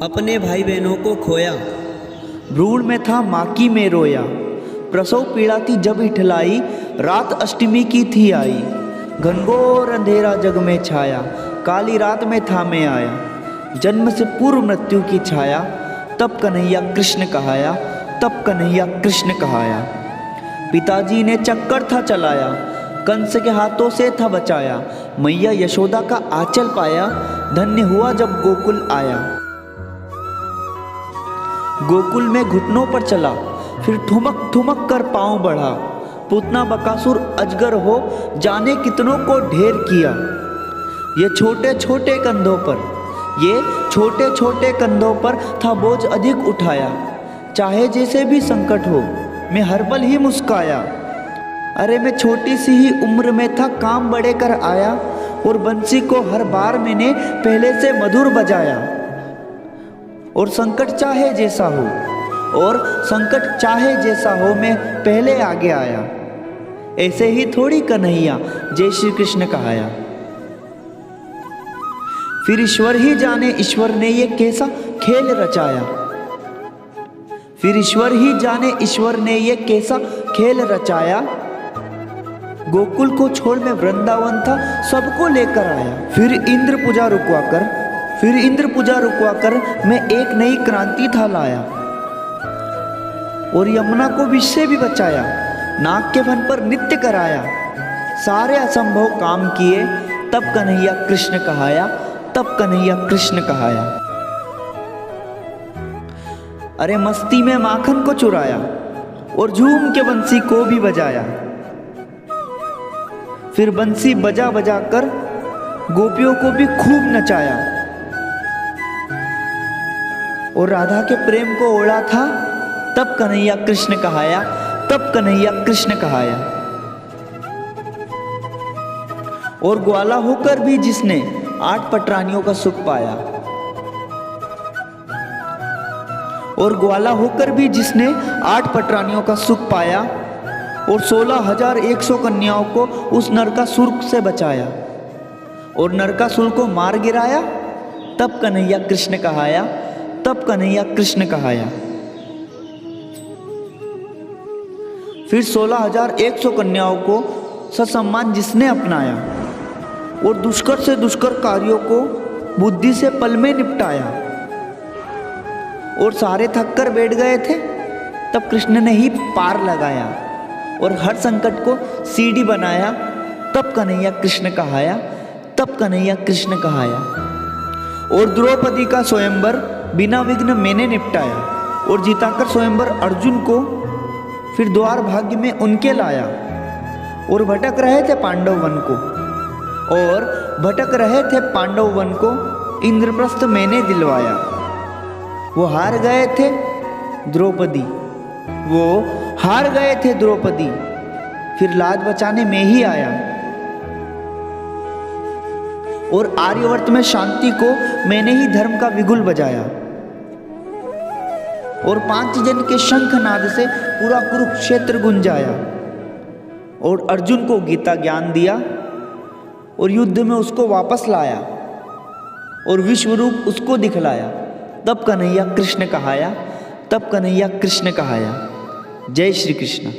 अपने भाई बहनों को खोया। भ्रूण में था माँ की में रोया। प्रसव पीड़ा थी जब इठलाई, रात अष्टमी की थी आई। घनघोर अंधेरा जग में छाया, काली रात में था मैं आया। जन्म से पूर्व मृत्यु की छाया, तब कन्हैया कृष्ण कहाया, तब कन्हैया कृष्ण कहाया। पिताजी ने चक्कर था चलाया, कंस के हाथों से था बचाया। मैया यशोदा का आंचल पाया, धन्य हुआ जब गोकुल आया। गोकुल में घुटनों पर चला, फिर ठुमक ठुमक कर पांव बढ़ा। पूतना बकासुर अजगर हो, जाने कितनों को ढेर किया। ये छोटे छोटे कंधों पर, ये छोटे छोटे कंधों पर था बोझ अधिक उठाया। चाहे जैसे भी संकट हो, मैं हर पल ही मुस्काया। अरे मैं छोटी सी ही उम्र में था काम बड़े कर आया, और बंसी को हर बार मैंने पहले से मधुर बजाया। और संकट चाहे जैसा हो, और संकट चाहे जैसा हो, मैं पहले आगे आया। ऐसे ही थोड़ी कन्हैया जय श्री कृष्ण कहाया। फिर ईश्वर ही जाने ईश्वर ने ये कैसा खेल रचाया। फिर ईश्वर ही जाने ईश्वर ने ये कैसा खेल रचाया। गोकुल को छोड़ मैं वृंदावन था, सबको लेकर आया। फिर इंद्र पूजा रुकवा कर मैं एक नई क्रांति था लाया। और यमुना को विष से भी बचाया, नाग के फन पर नित्य कराया। सारे असंभव काम किए, तब कन्हैया कृष्ण कहाया, तब कन्हैया कृष्ण कहाया। अरे मस्ती में माखन को चुराया, और झूम के बंसी को भी बजाया। फिर बंसी बजा बजा कर गोपियों को भी खूब नचाया। और राधा के प्रेम को ओढ़ा था, तब कन्हैया कृष्ण कहाया, तब कन्हैया कृष्ण कहाया। और ग्वाला होकर भी जिसने 8 पटरानियों का सुख पाया। और ग्वाला होकर भी जिसने 8 पटरानियों का सुख पाया, और 16,100 कन्याओं को उस नरकासुर से बचाया। और नरकासुर को मार गिराया, तब कन्हैया कृष्ण कहाया, तब कन्हैया कृष्ण कहाया। फिर 16,100 कन्याओं को ससम्मान जिसने अपनाया, और दुष्कर से दुष्कर कार्यों को बुद्धि से पल में निपटाया। और सारे थक कर बैठ गए थे, तब कृष्ण ने ही पार लगाया। और हर संकट को सीढ़ी बनाया, तब कन्हैया कृष्ण कहाया, तब कन्हैया कृष्ण कहाया। और द्रौपदी का स्वयंवर बिना विघ्न मैंने निपटाया, और जीताकर स्वयंवर अर्जुन को फिर द्वार भाग्य में उनके लाया। और भटक रहे थे पांडव वन को, और भटक रहे थे पांडव वन को इंद्रप्रस्थ मैंने दिलवाया। वो हार गए थे द्रौपदी, वो हार गए थे द्रौपदी, फिर लाज बचाने में ही आया। और आर्यवर्त में शांति को मैंने ही धर्म का विगुल बजाया। और 5 जन के शंखनाद से पूरा कुरुक्षेत्र गुंजाया। और अर्जुन को गीता ज्ञान दिया, और युद्ध में उसको वापस लाया, और विश्व रूप उसको दिखलाया। तब कन्हैया कृष्ण कहाया, तब कन्हैया कृष्ण कहाया। जय श्री कृष्ण।